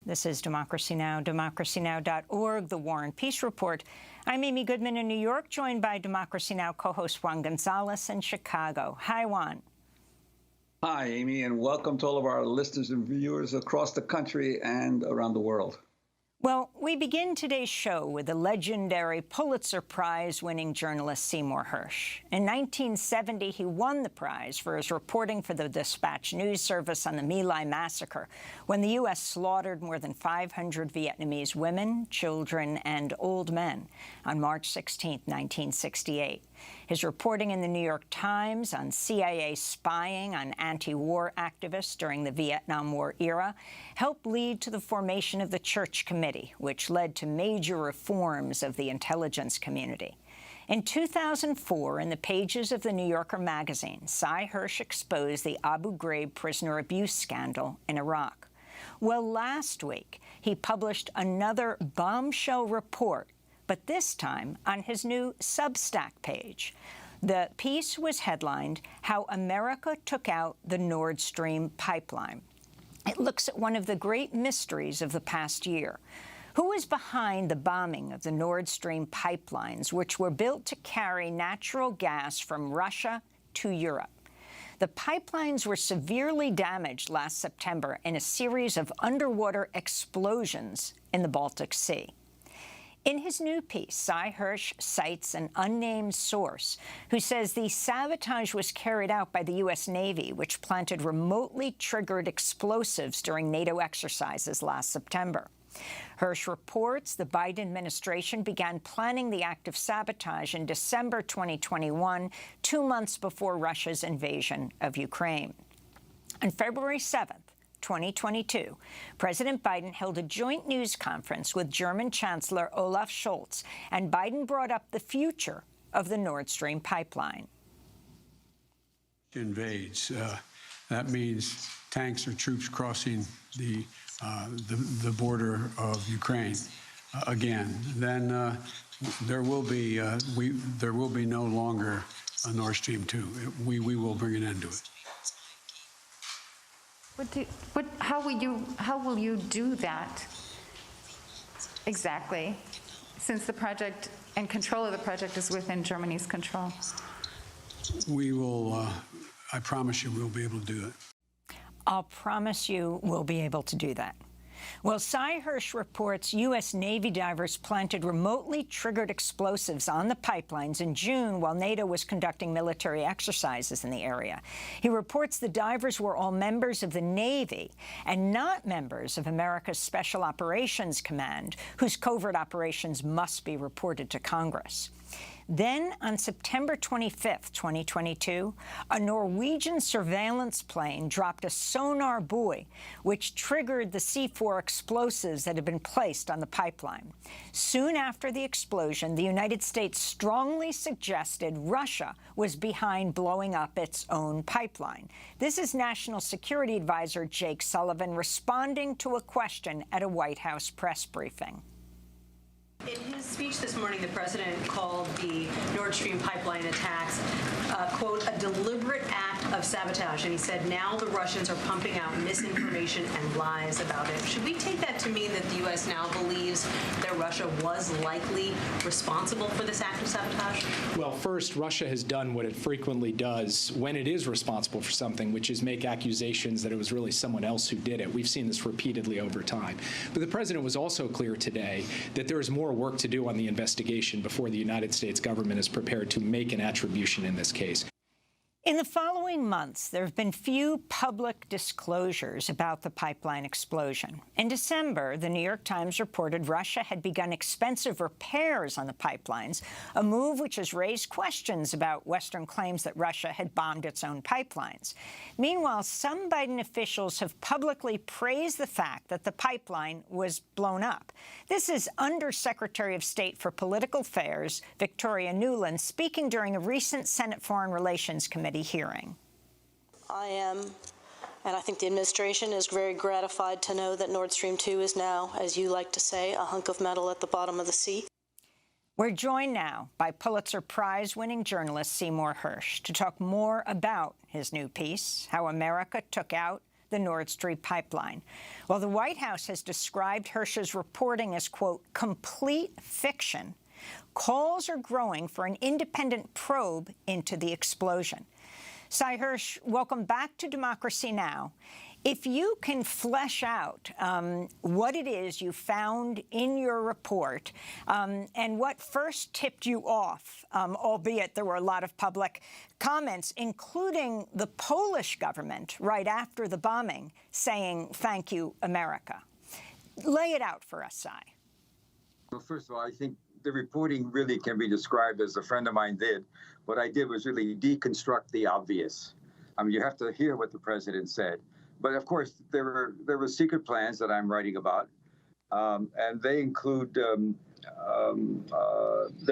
This is Democracy Now!, democracynow.org, The War and Peace Report. I'm Amy Goodman in New York, joined by Democracy Now! Co-host Juan Gonzalez in Chicago. Hi, Juan. Hi, Amy, and welcome to all of our listeners and viewers across the country and around the world. Well, we begin today's show with the legendary Pulitzer Prize-winning journalist Seymour Hersh. In 1970, he won the prize for his reporting for the Dispatch news service on the My Lai massacre, when the U.S. slaughtered more than 500 Vietnamese women, children, and old men on March 16, 1968. His reporting in the New York Times on CIA spying on anti-war activists during the Vietnam War era helped lead to the formation of the Church Committee, which led to major reforms of the intelligence community. In 2004, in the pages of the New Yorker magazine, Sy Hersh exposed the Abu Ghraib prisoner abuse scandal in Iraq. Well, last week, he published another bombshell report, but this time on his new Substack page. The piece was headlined, "How America Took Out the Nord Stream Pipeline." It looks at one of the great mysteries of the past year. Who was behind the bombing of the Nord Stream pipelines, which were built to carry natural gas from Russia to Europe? The pipelines were severely damaged last September in a series of underwater explosions in the Baltic Sea. In his new piece, Sy Hersh cites an unnamed source who says the sabotage was carried out by the U.S. Navy, which planted remotely triggered explosives during NATO exercises last September. Hersh reports the Biden administration began planning the act of sabotage in December 2021, 2 months before Russia's invasion of Ukraine. On February 7th, 2022, President Biden held a joint news conference with German Chancellor Olaf Scholz, and Biden brought up the future of the Nord Stream pipeline. Invades. That means tanks or troops crossing the border of Ukraine again. Then there will be no longer a Nord Stream 2. We will bring an end to it. How will you do that exactly, since the project and control of the project is within Germany's control? We will, I promise you, we'll be able to do it. I'll promise you we'll be able to do that. Well, Sy Hersh reports U.S. Navy divers planted remotely triggered explosives on the pipelines in June while NATO was conducting military exercises in the area. He reports the divers were all members of the Navy and not members of America's Special Operations Command, whose covert operations must be reported to Congress. Then, on September 25th, 2022, a Norwegian surveillance plane dropped a sonar buoy, which triggered the C4 explosives that had been placed on the pipeline. Soon after the explosion, the United States strongly suggested Russia was behind blowing up its own pipeline. This is National Security Advisor Jake Sullivan responding to a question at a White House press briefing. In his speech this morning, the president called the Nord Stream pipeline attacks, quote, a deliberate act of sabotage. And he said now the Russians are pumping out misinformation and lies about it. Should we take that to mean that the U.S. now believes that Russia was likely responsible for this act of sabotage? Well, first, Russia has done what it frequently does when it is responsible for something, which is make accusations that it was really someone else who did it. We've seen this repeatedly over time. But the president was also clear today that there is more work to do on the investigation before the United States government is prepared to make an attribution in this case. In the following months, there have been few public disclosures about the pipeline explosion. In December, the New York Times reported Russia had begun expensive repairs on the pipelines, a move which has raised questions about Western claims that Russia had bombed its own pipelines. Meanwhile, some Biden officials have publicly praised the fact that the pipeline was blown up. This is Undersecretary of State for Political Affairs Victoria Nuland speaking during a recent Senate Foreign Relations Committee hearing. I am, and I think the administration is very gratified to know that Nord Stream 2 is now, as you like to say, a hunk of metal at the bottom of the sea. We're joined now by Pulitzer Prize-winning journalist Seymour Hersh to talk more about his new piece, How America Took Out the Nord Stream pipeline. While the White House has described Hersh's reporting as, quote, complete fiction, calls are growing for an independent probe into the explosion. Cy Hersh, welcome back to Democracy Now! If you can flesh out what it is you found in your report and what first tipped you off, albeit there were a lot of public comments, including the Polish government right after the bombing saying, "Thank you, America." Lay it out for us, Cy. Well, first of all, I think the reporting really can be described as a friend of mine did. What I did was really deconstruct the obvious. I mean, you have to hear what the president said. But of course, there were secret plans that I'm writing about, and they include there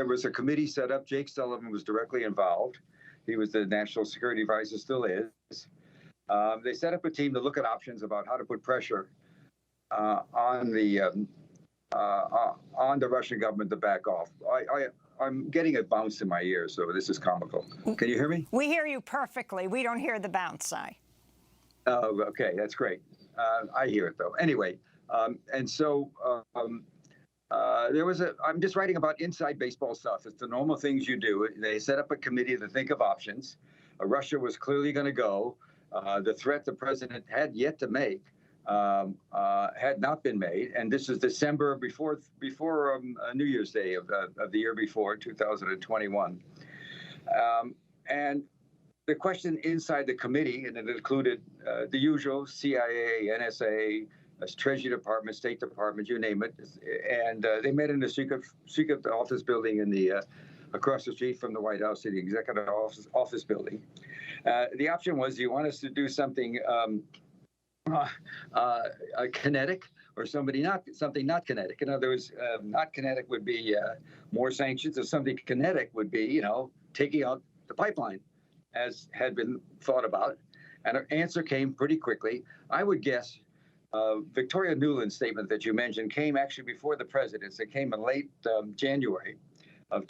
was a committee set up. Jake Sullivan was directly involved. He was the national security advisor, still is. They set up a team to look at options about how to put pressure on the Russian government to back off. I'm getting a bounce in my ears, so this is comical. Can you hear me? We hear you perfectly. We don't hear the bounce, Cy. Oh, okay, that's great. I hear it though. Anyway, and so there was I'm just writing about inside baseball stuff. It's the normal things you do. They set up a committee to think of options. Russia was clearly going to go. The threat the president had yet to make had not been made, and this is December before New Year's Day of the year before, 2021, and the question inside the committee, and it included the usual CIA, NSA, Treasury Department, State Department, you name it, and they met in a secret office building in the across the street from the White House, in the executive office building. The option was, do you want us to do something kinetic or something not kinetic? In other words, not kinetic would be more sanctions, or something kinetic would be, taking out the pipeline, as had been thought about. And our answer came pretty quickly. I would guess Victoria Nuland's statement that you mentioned came actually before the president's. It came in late January of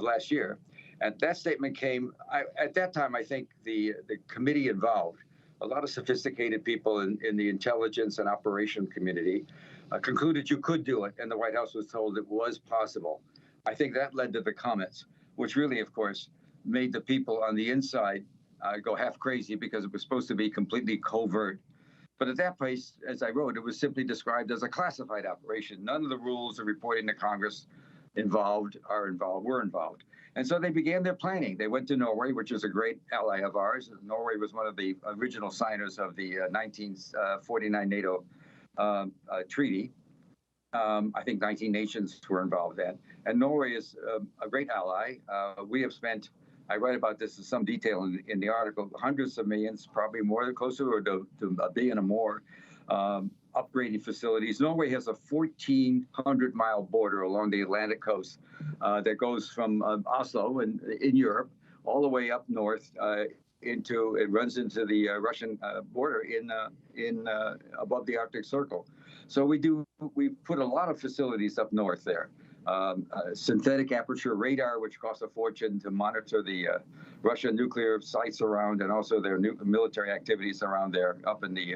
last year. And that statement came, at that time, I think the committee involved, a lot of sophisticated people in the intelligence and operation community, concluded you could do it, and the White House was told it was possible. I think that led to the comments, which really, of course, made the people on the inside go half crazy, because it was supposed to be completely covert. But at that place, as I wrote, it was simply described as a classified operation. None of the rules of reporting to Congress were involved. And so they began their planning. They went to Norway, which is a great ally of ours. Norway was one of the original signers of the 1949 NATO treaty. I think 19 nations were involved then. And Norway is a great ally. We have spent, I write about this in some detail in the article, hundreds of millions, probably more, closer to $1 billion or more, upgrading facilities. Norway has a 1,400-mile border along the Atlantic coast that goes from Oslo in Europe all the way up north it runs into the Russian border in above the Arctic Circle. So we put a lot of facilities up north there. Synthetic aperture radar, which costs a fortune to monitor the Russian nuclear sites around, and also their military activities around there, up in the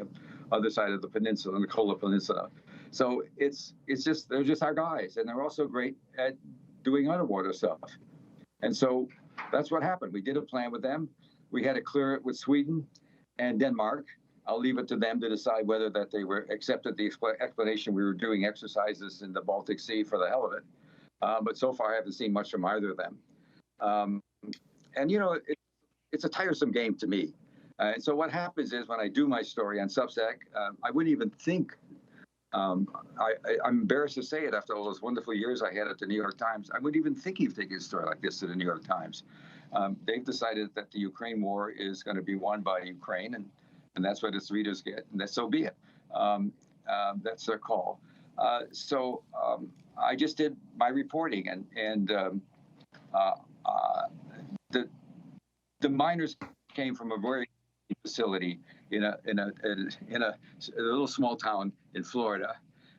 other side of the peninsula, in the Kola Peninsula. So they're just our guys, and they're also great at doing underwater stuff. And so that's what happened. We did a plan with them. We had to clear it with Sweden and Denmark. I'll leave it to them to decide whether that they were accepted the explanation we were doing exercises in the Baltic Sea for the hell of it. But so far, I haven't seen much from either of them. And, it's a tiresome game to me. And so what happens is, when I do my story on Substack, I wouldn't even think, I'm embarrassed to say it after all those wonderful years I had at the New York Times, I wouldn't even think of taking a story like this to the New York Times. They've decided that the Ukraine war is going to be won by Ukraine, and that's what its readers get, and so be it. That's their call. So I just did my reporting, and the miners came from a very facility in a little small town in Florida,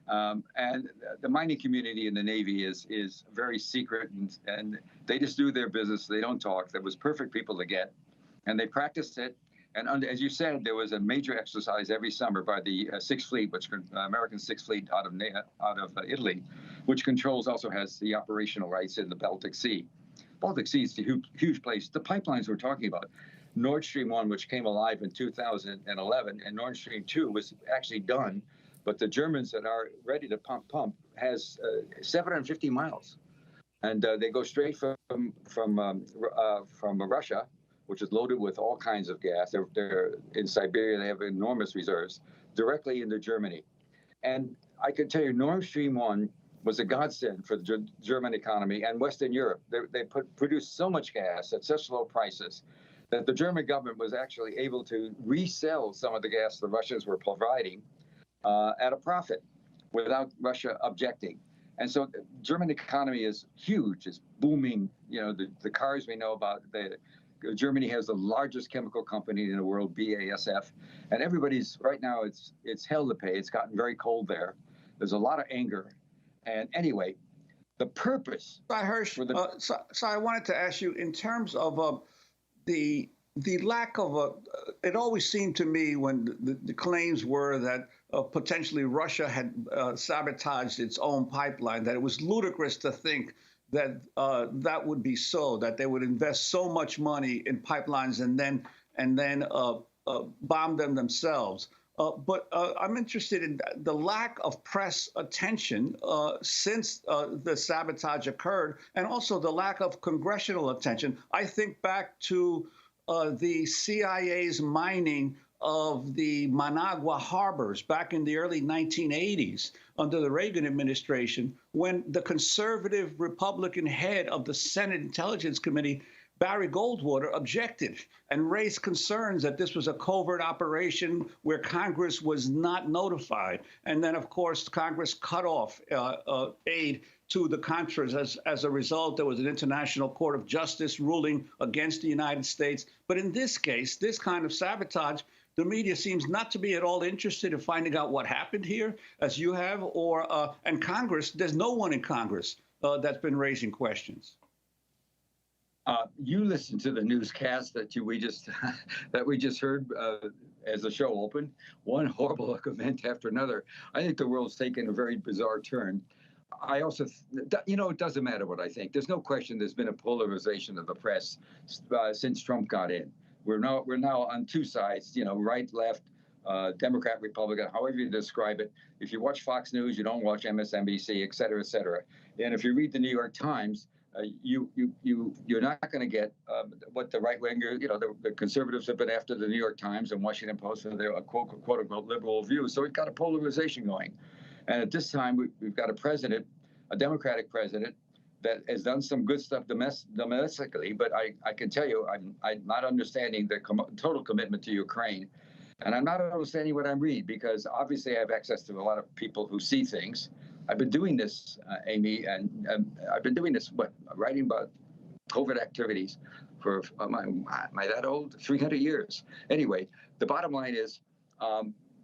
and the mining community in the Navy is very secret, and they just do their business. They don't talk. There was perfect people to get, and they practiced it. And as you said, there was a major exercise every summer by the Sixth Fleet, which American Sixth Fleet out of Italy, which also has the operational rights in the Baltic Sea. Baltic Sea is a huge place. The pipelines we're talking about, Nord Stream 1, which came alive in 2011, and Nord Stream 2 was actually done, but the Germans that are ready to pump has 750 miles, and they go straight from Russia, which is loaded with all kinds of gas. They're in Siberia. They have enormous reserves directly into Germany. And I can tell you, Nord Stream 1 was a godsend for the German economy and Western Europe. They produced so much gas at such low prices that the German government was actually able to resell some of the gas the Russians were providing at a profit without Russia objecting. And so the German economy is huge, it's booming. You know, the cars we know about, Germany has the largest chemical company in the world, BASF, and everybody's right now, it's hell to pay. It's gotten very cold there. There's a lot of anger. And anyway, the purpose. Hersh, so I wanted to ask you, in terms of the lack of it always seemed to me when the claims were that potentially Russia had sabotaged its own pipeline, that it was ludicrous to think that that would be so, that they would invest so much money in pipelines and then bomb them themselves. But I'm interested in the lack of press attention since the sabotage occurred, and also the lack of congressional attention. I think back to the CIA's mining of the Managua harbors back in the early 1980s under the Reagan administration, when the conservative Republican head of the Senate Intelligence Committee, Barry Goldwater, objected and raised concerns that this was a covert operation where Congress was not notified. And then, of course, Congress cut off aid to the Contras. As a result, there was an International Court of Justice ruling against the United States. But in this case, this kind of sabotage, the media seems not to be at all interested in finding out what happened here, as you have, and Congress, there's no one in Congress that's been raising questions. You listened to the newscast that we just heard as the show opened. One horrible event after another. I think the world's taken a very bizarre turn. I also, it doesn't matter what I think. There's no question there's been a polarization of the press since Trump got in. We're now on two sides, right, left, Democrat, Republican, however you describe it. If you watch Fox News, you don't watch MSNBC, et cetera, et cetera. And if you read the New York Times, you're not going to get what the right winger, the conservatives have been after the New York Times and Washington Post for their quote unquote liberal views. So we've got a polarization going, and at this time we've got a Democratic president that has done some good stuff domestically, but I can tell you I'm not understanding the total commitment to Ukraine, and I'm not understanding what I read, because obviously I have access to a lot of people who see things. I've been doing this, Amy, and I've been doing this, writing about COVID activities for, am I that old? 300 years. Anyway, the bottom line is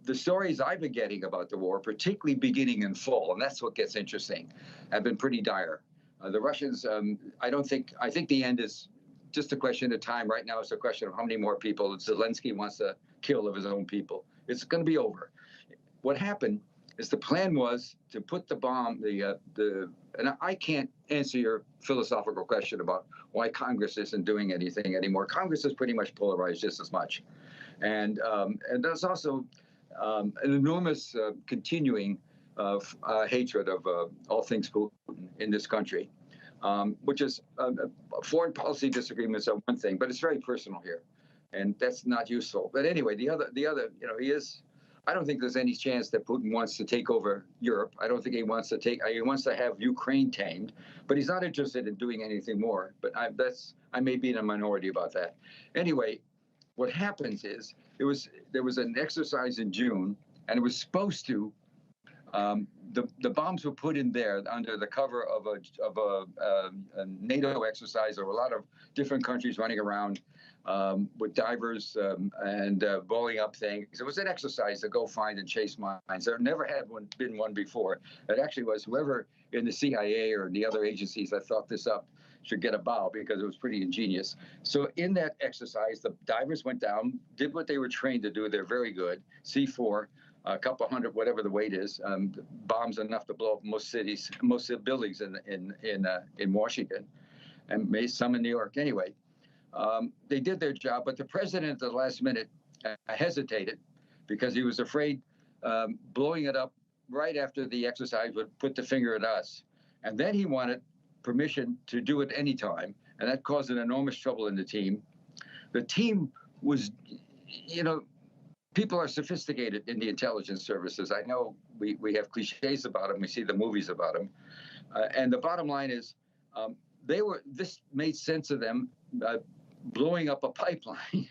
the stories I've been getting about the war, particularly beginning in fall, and that's what gets interesting, have been pretty dire. The Russians, I think the end is just a question of time. Right now, it's a question of how many more people Zelensky wants to kill of his own people. It's going to be over. What happened is the plan was to put the bomb, and I can't answer your philosophical question about why Congress isn't doing anything anymore. Congress is pretty much polarized just as much. And there's also an enormous continuing hatred of all things Putin in this country, which is foreign policy disagreements are one thing, but it's very personal here, and that's not useful. But anyway, the other, I don't think there's any chance that Putin wants to take over Europe. I don't think he wants to have Ukraine tamed, but he's not interested in doing anything more. But I may be in a minority about that. Anyway, what happens is there was an exercise in June, and it was supposed to. The bombs were put in there under the cover of a NATO exercise. There were a lot of different countries running around with divers and blowing up things. It was an exercise to go find and chase mines. There never had been one before. It actually was whoever in the CIA or the other agencies that thought this up should get a bow because it was pretty ingenious. So in that exercise, the divers went down, did what they were trained to do. They're very good. C4, a couple hundred, whatever the weight is, bombs enough to blow up most cities, most of the buildings in Washington, and maybe some in New York. Anyway, they did their job, but the president at the last minute hesitated because he was afraid blowing it up right after the exercise would put the finger at us. And then he wanted permission to do it anytime, and that caused an enormous trouble in the team. The team was, people are sophisticated in the intelligence services. I know we have cliches about them. We see the movies about them. And the bottom line is this made sense of them blowing up a pipeline,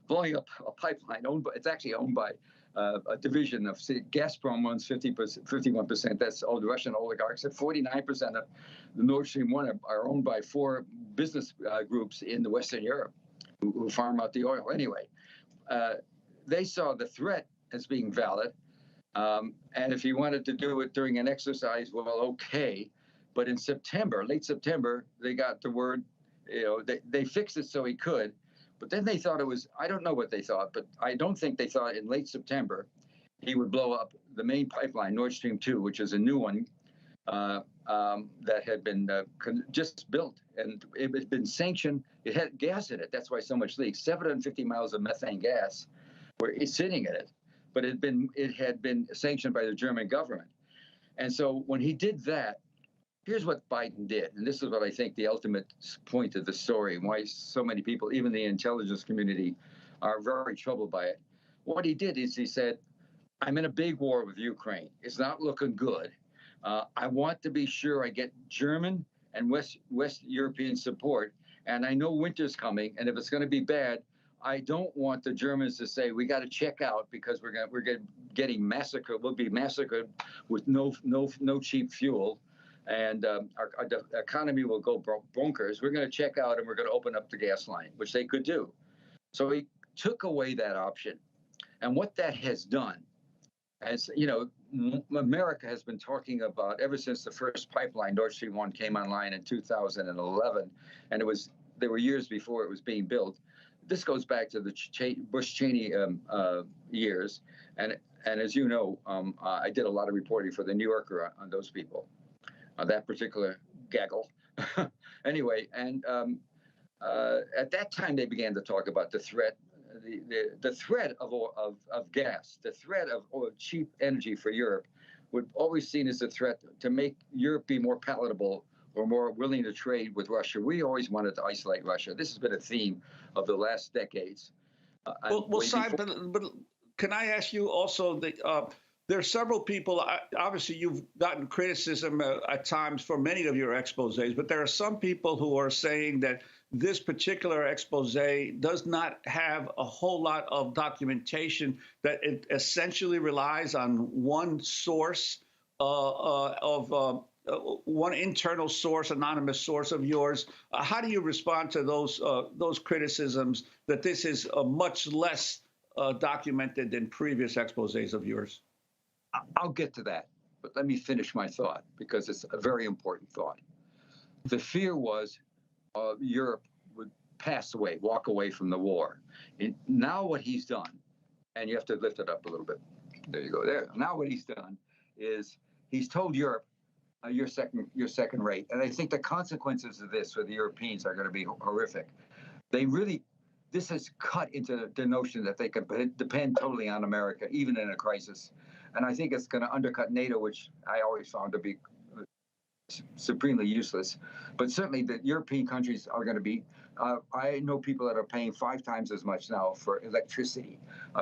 it's actually owned by a division of Gazprom owns 51%. That's all the Russian oligarchs. And 49% of the Nord Stream 1 are owned by 4 business groups in the Western Europe who farm out the oil. Anyway, they saw the threat as being valid. And if he wanted to do it during an exercise, well, okay. But in September, late September, they got the word, they fixed it so he could. But then they thought it was, I don't know what they thought, but I don't think they thought in late September he would blow up the main pipeline, Nord Stream 2, which is a new one that had been just built. And it had been sanctioned. It had gas in it. That's why so much leaks. 750 miles of methane gas were sitting in it. But it had been sanctioned by the German government. And so when he did that, here's what Biden did, and this is what I think the ultimate point of the story, and why so many people, even the intelligence community, are very troubled by it. What he did is he said, I'm in a big war with Ukraine. It's not looking good. I want to be sure I get German and West European support, and I know winter's coming, and if it's going to be bad, I don't want the Germans to say, we got to check out because we're getting massacred. We'll be massacred with no cheap fuel. And our economy will go bonkers. We're going to check out and we're going to open up the gas line, which they could do. So he took away that option. And what that has done, as America has been talking about ever since the first pipeline, Nord Stream 1, came online in 2011, and there were years before it was being built. This goes back to the Bush-Cheney years. And as you know, I did a lot of reporting for the New Yorker on those people. That particular gaggle. Anyway, and at that time they began to talk about the threat, the threat of gas, the threat of cheap energy for Europe, would always seen as a threat to make Europe be more palatable or more willing to trade with Russia. We always wanted to isolate Russia. This has been a theme of the last decades. Simon, but can I ask you also that there are several people, obviously you've gotten criticism at times for many of your exposés, but there are some people who are saying that this particular expose does not have a whole lot of documentation, that it essentially relies on one source one internal source, anonymous source of yours. How do you respond to those criticisms that this is much less documented than previous exposés of yours? I'll get to that, but let me finish my thought because it's a very important thought. The fear was Europe would pass away, walk away from the war. And now what he's done, and you have to lift it up a little bit. There you go. There. Now what he's done is he's told Europe, you're second rate. And I think the consequences of this for the Europeans are going to be horrific. This has cut into the notion that they can depend totally on America, even in a crisis. And I think it's going to undercut NATO, which I always found to be supremely useless. But certainly the European countries are going to be, I know people that are paying 5 times as much now for electricity.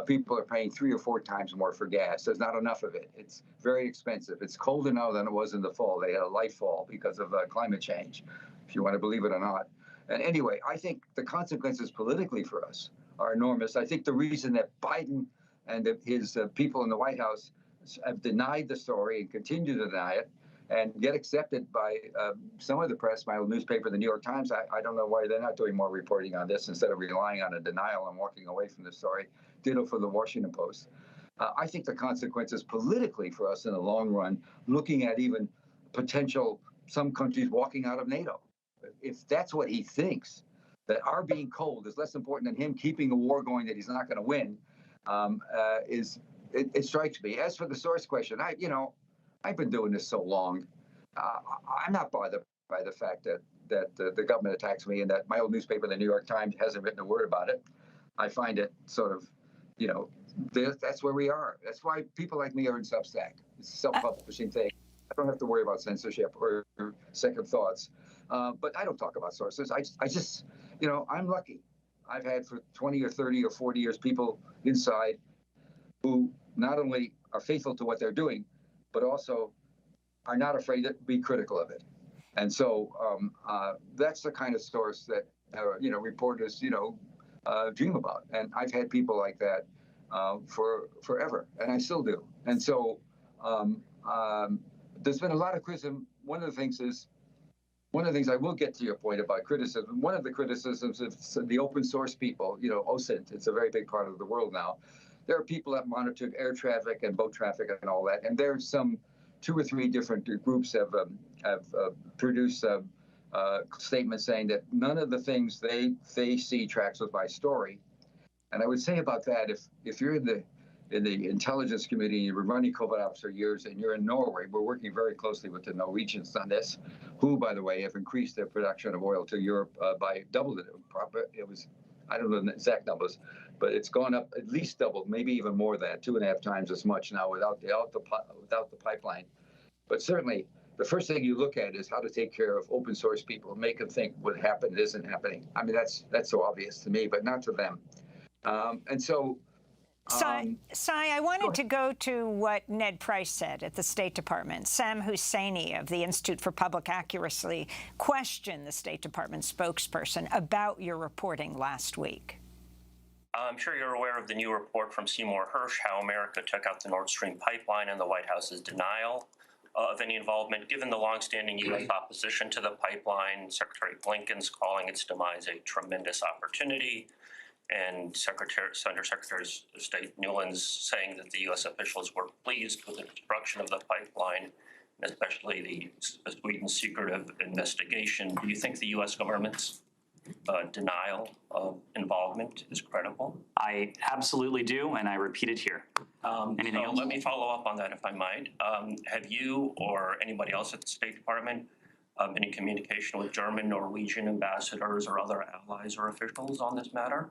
People are paying 3 or 4 times more for gas. There's not enough of it. It's very expensive. It's colder now than it was in the fall. They had a light fall because of climate change, if you want to believe it or not. And anyway, I think the consequences politically for us are enormous. I think the reason that Biden and his people in the White House have denied the story and continue to deny it and get accepted by some of the press, my old newspaper, the New York Times. I don't know why they're not doing more reporting on this instead of relying on a denial and walking away from the story. Ditto for the Washington Post. I think the consequences politically for us in the long run, looking at even potential some countries walking out of NATO. if that's what he thinks, that our being cold is less important than him keeping a war going that he's not going to win, it strikes me. As for the source question, I've been doing this so long. I'm not bothered by the fact that the government attacks me and that my old newspaper, the New York Times, hasn't written a word about it. I find it sort of, that's where we are. That's why people like me are in Substack. It's a self-publishing thing. I don't have to worry about censorship or second thoughts. But I don't talk about sources. I just, I'm lucky. I've had for 20 or 30 or 40 years people inside who not only are faithful to what they're doing, but also are not afraid to be critical of it. And so that's the kind of source that, reporters, dream about. And I've had people like that for forever, and I still do. And so there's been a lot of criticism. One of the things I will get to your point about criticism. One of the criticisms of the open source people, OSINT, it's a very big part of the world now. There are people that monitor air traffic and boat traffic and all that. And there's some 2 or 3 different groups have produced statements saying that none of the things they see tracks with my story. And I would say about that, if you're in the intelligence community and you were running covert ops for years and you're in Norway, we're working very closely with the Norwegians on this, who, by the way, have increased their production of oil to Europe by double it. It was, I don't know the exact numbers, but it's gone up at least double, maybe even more than that, 2.5 times as much now without the pipeline. But certainly, the first thing you look at is how to take care of open source people, make them think what happened isn't happening. I mean, that's so obvious to me, but not to them. And so. Cy, I wanted to go to what Ned Price said at the State Department. Sam Husseini of the Institute for Public Accuracy questioned the State Department spokesperson about your reporting last week. I'm sure you're aware of the new report from Seymour Hersh, how America took out the Nord Stream pipeline and the White House's denial of any involvement. Given the longstanding U.S. opposition to the pipeline, Secretary Blinken's calling its demise a tremendous opportunity, and Under Secretary of State Nuland's saying that the U.S. officials were pleased with the destruction of the pipeline, and especially the Sweden's secretive investigation. Do you think the U.S. government's denial of involvement is credible? I absolutely do, and I repeat it here. Anything else? Let me follow up on that, if I might. Have you or anybody else at the State Department been in communication with German, Norwegian ambassadors or other allies or officials on this matter?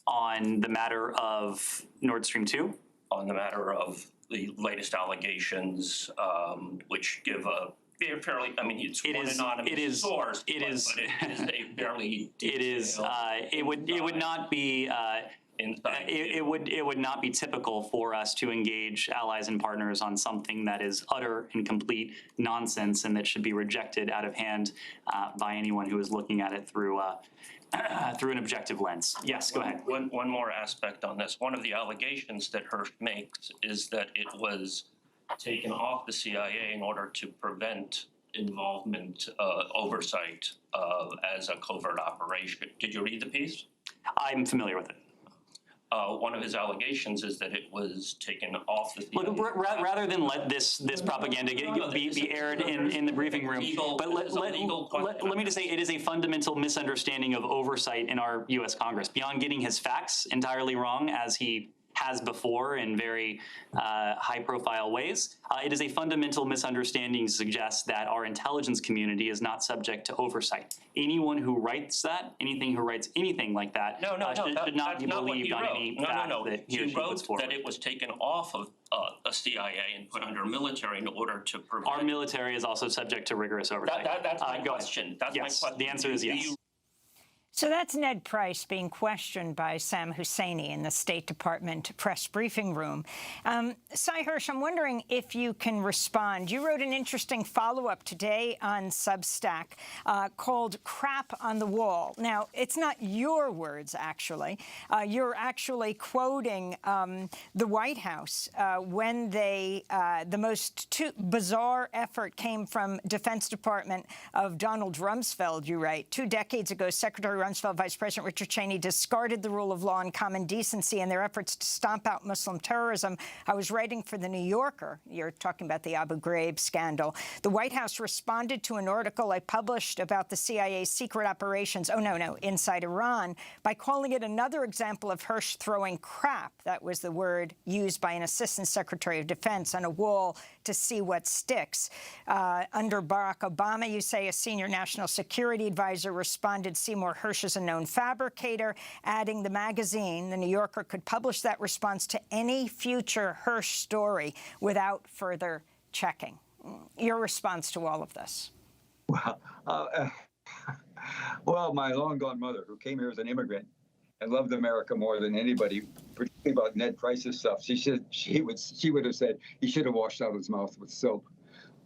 On the matter of Nord Stream 2? On the matter of the latest allegations, which give a fairly, I mean, it's one anonymous source, but it is a fairly detailed. It would not be. It would not be typical for us to engage allies and partners on something that is utter and complete nonsense and that should be rejected out of hand by anyone who is looking at it through an objective lens. Yes, go ahead. One more aspect on this. One of the allegations that Hersh makes is that it was taken off the CIA in order to prevent involvement, oversight as a covert operation. Did you read the piece? I'm familiar with it. One of his allegations is that it was taken off the CIA. Look, rather than let this propaganda be aired in the briefing room, but let me just say it is a fundamental misunderstanding of oversight in our U.S. Congress. Beyond getting his facts entirely wrong, as he has before in very high-profile ways, it is a fundamental misunderstanding to suggest that our intelligence community is not subject to oversight. Anyone who writes that, who writes anything like that, should not be believed on any fact that he or she puts forward. That it was taken off of a CIA and put under military in order to prevent. Our military is also subject to rigorous oversight. That's my question. That's my question. The answer is yes. So that's Ned Price being questioned by Sam Husseini in the State Department press briefing room. Cy Hersh, I'm wondering if you can respond. You wrote an interesting follow-up today on Substack called Crap on the Wall. Now, it's not your words, actually. You're actually quoting the White House when the most bizarre effort came from Defense Department of Donald Rumsfeld, you write. 2 decades ago, Secretary Rumsfeld, Vice President Richard Cheney discarded the rule of law and common decency in their efforts to stomp out Muslim terrorism. I was writing for The New Yorker. You're talking about the Abu Ghraib scandal. The White House responded to an article I published about the CIA's secret operations, inside Iran, by calling it another example of Hersh throwing crap. That was the word used by an Assistant Secretary of Defense on a wall to see what sticks. Under Barack Obama, you say a senior national security advisor responded Seymour Hersh is a known fabricator, adding the magazine, The New Yorker, could publish that response to any future Hersh story without further checking. Your response to all of this? Well, my long-gone mother, who came here as an immigrant and loved America more than anybody, particularly about Ned Price's stuff, she would have said he should have washed out his mouth with soap,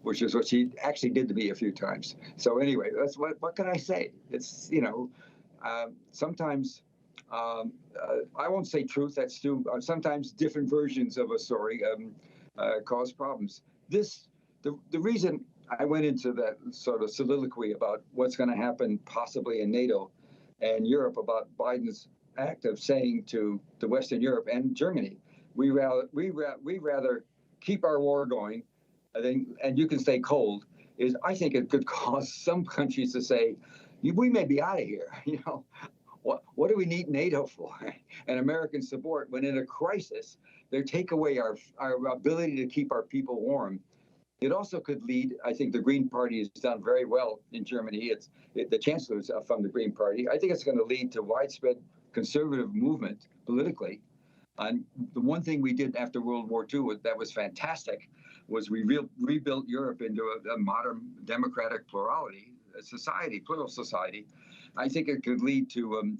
which is what she actually did to me a few times. So anyway, that's what can I say? It's, sometimes I won't say truth. That's too. Sometimes different versions of a story cause problems. The reason I went into that sort of soliloquy about what's going to happen possibly in NATO and Europe about Biden's act of saying to the Western Europe and Germany, we rather keep our war going, and you can stay cold, is I think it could cause some countries to say, we may be out of here. What do we need NATO for? And American support when in a crisis, they take away our ability to keep our people warm. It also could lead, I think the Green Party has done very well in Germany. The chancellor's from the Green Party. I think it's going to lead to widespread conservative movement politically. And the one thing we did after World War II that was fantastic was we rebuilt Europe into a modern democratic plural society. I think it could lead to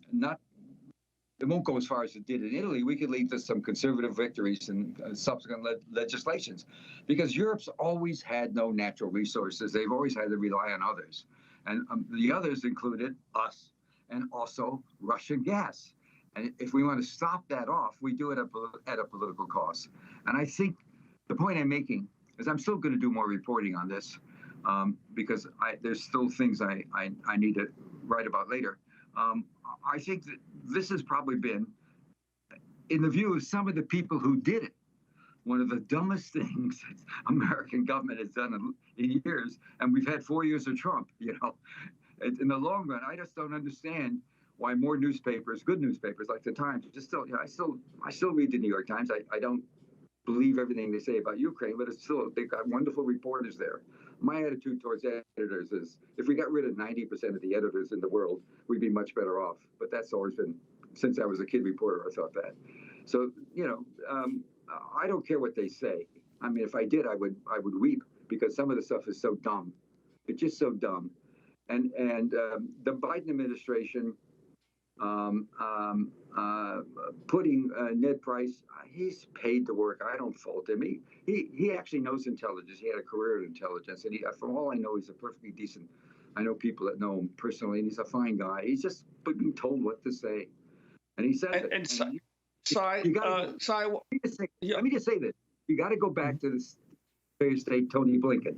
it won't go as far as it did in Italy. We could lead to some conservative victories and subsequent legislations, because Europe's always had no natural resources. They've always had to rely on others. And the others included us and also Russian gas. And if we want to stop that off, we do it at a political cost. And I think the point I'm making is I'm still going to do more reporting on this because there's still things I need to write about later. I think that this has probably been, in the view of some of the people who did it, one of the dumbest things that American government has done in years. And we've had 4 years of Trump, In the long run, I just don't understand why more newspapers, good newspapers like the Times, I still read the New York Times. I don't believe everything they say about Ukraine, but they've got wonderful reporters there. My attitude towards editors is, if we got rid of 90% of the editors in the world, we'd be much better off. But that's always been, since I was a kid reporter, I thought that. So, I don't care what they say. I mean, if I did, I would weep, because some of the stuff is so dumb. It's just so dumb. And the Biden administration putting Ned Price, he's paid to work. I don't fault him. He actually knows intelligence. He had a career in intelligence, and from all I know, he's a perfectly decent. I know people that know him personally, and he's a fine guy. He's just being told what to say, and he says it. Let me just say this: you got to go back to the Secretary of State Tony Blinken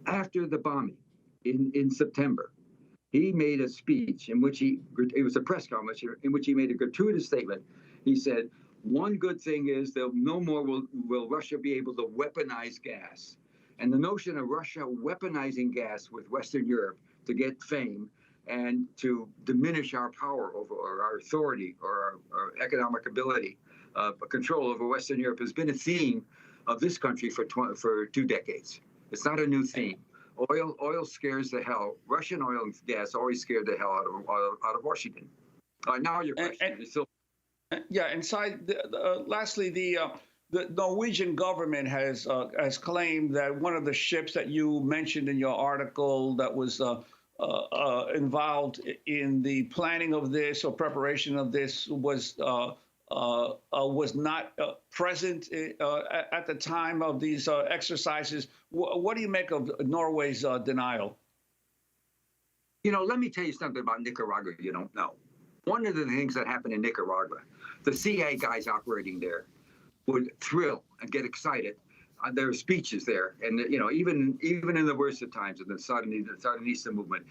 after the bombing in September. He made a speech in which it was a press conference in which he made a gratuitous statement. He said, one good thing is that no more will Russia be able to weaponize gas. And the notion of Russia weaponizing gas with Western Europe to get fame and to diminish our power over, or our authority, or our economic ability, control over Western Europe has been a theme of this country for 2 decades. It's not a new theme. Oil scares the hell. Russian oil and gas always scared the hell out of Washington. Now your question is still. Yeah, lastly, the Norwegian government has claimed that one of the ships that you mentioned in your article that was involved in the planning of this or preparation of this was not present at the time of these exercises. What do you make of Norway's denial? Let me tell you something about Nicaragua you don't know. One of the things that happened in Nicaragua, the CIA guys operating there would thrill and get excited. There were speeches there, and even in the worst of times in the Sandinista movement,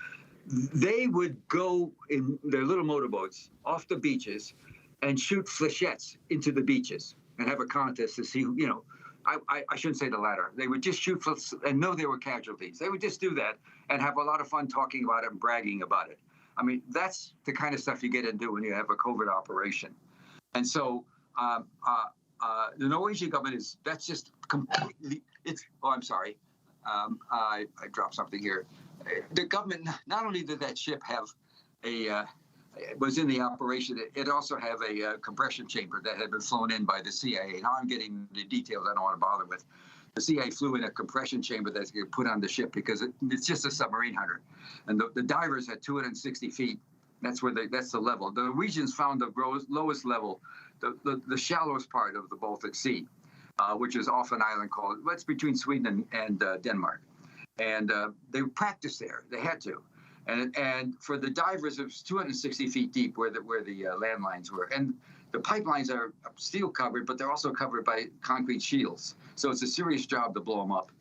they would go in their little motorboats off the beaches and shoot flechettes into the beaches and have a contest to see who, I shouldn't say the latter. They would just shoot and know there were casualties. They would just do that and have a lot of fun talking about it and bragging about it. I mean, that's the kind of stuff you get into when you have a covert operation. And so the Norwegian government that's just completely, I'm sorry. I dropped something here. The government, not only did that ship have was in the operation, it also have a compression chamber that had been flown in by the CIA. Now I'm getting the details I don't want to bother with. The CIA flew in a compression chamber that's put on the ship because it's just a submarine hunter. And the divers at 260 feet, that's the level. The Norwegians found the lowest level, the shallowest part of the Baltic Sea, which is off an island called, it's between Sweden and Denmark. And they practiced there. They had to. And for the divers, it was 260 feet deep where the landlines were. And the pipelines are steel covered, but they're also covered by concrete shields. So it's a serious job to blow them up.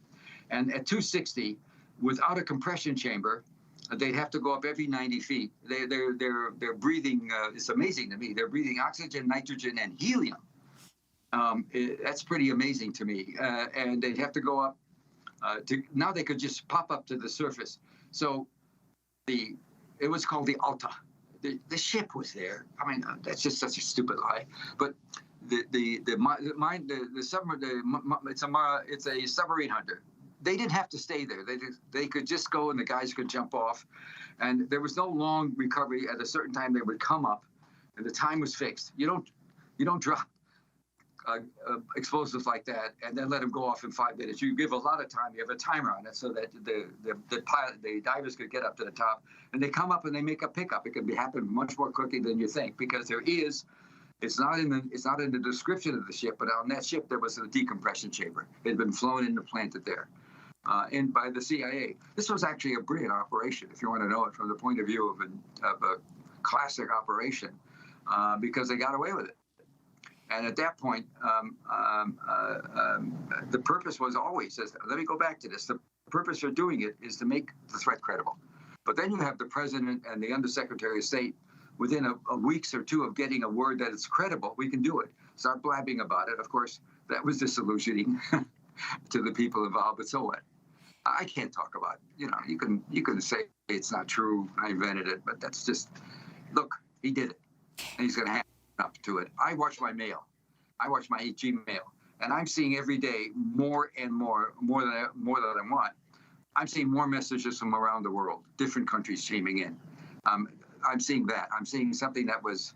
And at 260, without a compression chamber, they'd have to go up every 90 feet. They're breathing, it's amazing to me, they're breathing oxygen, nitrogen, and helium. That's pretty amazing to me. And they'd have to go up, now they could just pop up to the surface. So it was called the Alta. The ship was there. I mean, that's just such a stupid lie. But it's a submarine hunter. They didn't have to stay there. They could just go and the guys could jump off. And there was no long recovery. At a certain time, they would come up, and the time was fixed. You don't drop explosives like that and then let them go off in 5 minutes. You give a lot of time. You have a timer on it so that the divers could get up to the top, and they come up and they make a pickup. It can happen much more quickly than you think because it's not in the description of the ship, but on that ship there was a decompression chamber. It had been flown in and planted there, by the CIA. This was actually a brilliant operation, if you want to know it from the point of view of a classic operation, because they got away with it. And at that point, the purpose was always, let me go back to this, the purpose for doing it is to make the threat credible. But then you have the president and the undersecretary of state within a weeks or two of getting a word that it's credible, we can do it. Start blabbing about it. Of course, that was disillusioning to the people involved, but so what? I can't talk about it. You can say it's not true, I invented it, but that's just, look, he did it, and he's going to have up to it. I watch my mail. I watch my Gmail, and I'm seeing every day more and more than I want. I'm seeing more messages from around the world, different countries streaming in. I'm seeing that. I'm seeing something that was,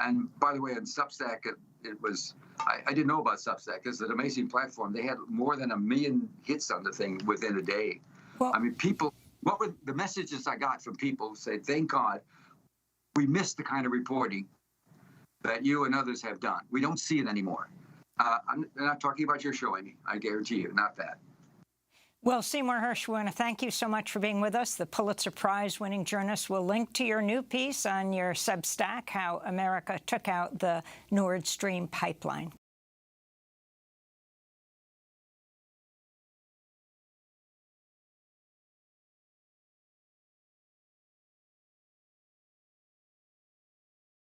and by the way, on Substack, it was, I didn't know about Substack. It's an amazing platform. They had more than 1 million hits on the thing within a day. Well, I mean, what were the messages I got from people who said, thank God, we missed the kind of reporting that you and others have done. We don't see it anymore. I'm not talking about your show, Amy. I guarantee you, not that. Well, Seymour Hersh, we want to thank you so much for being with us. The Pulitzer Prize-winning journalist will link to your new piece on your Substack, How America Took Out the Nord Stream Pipeline.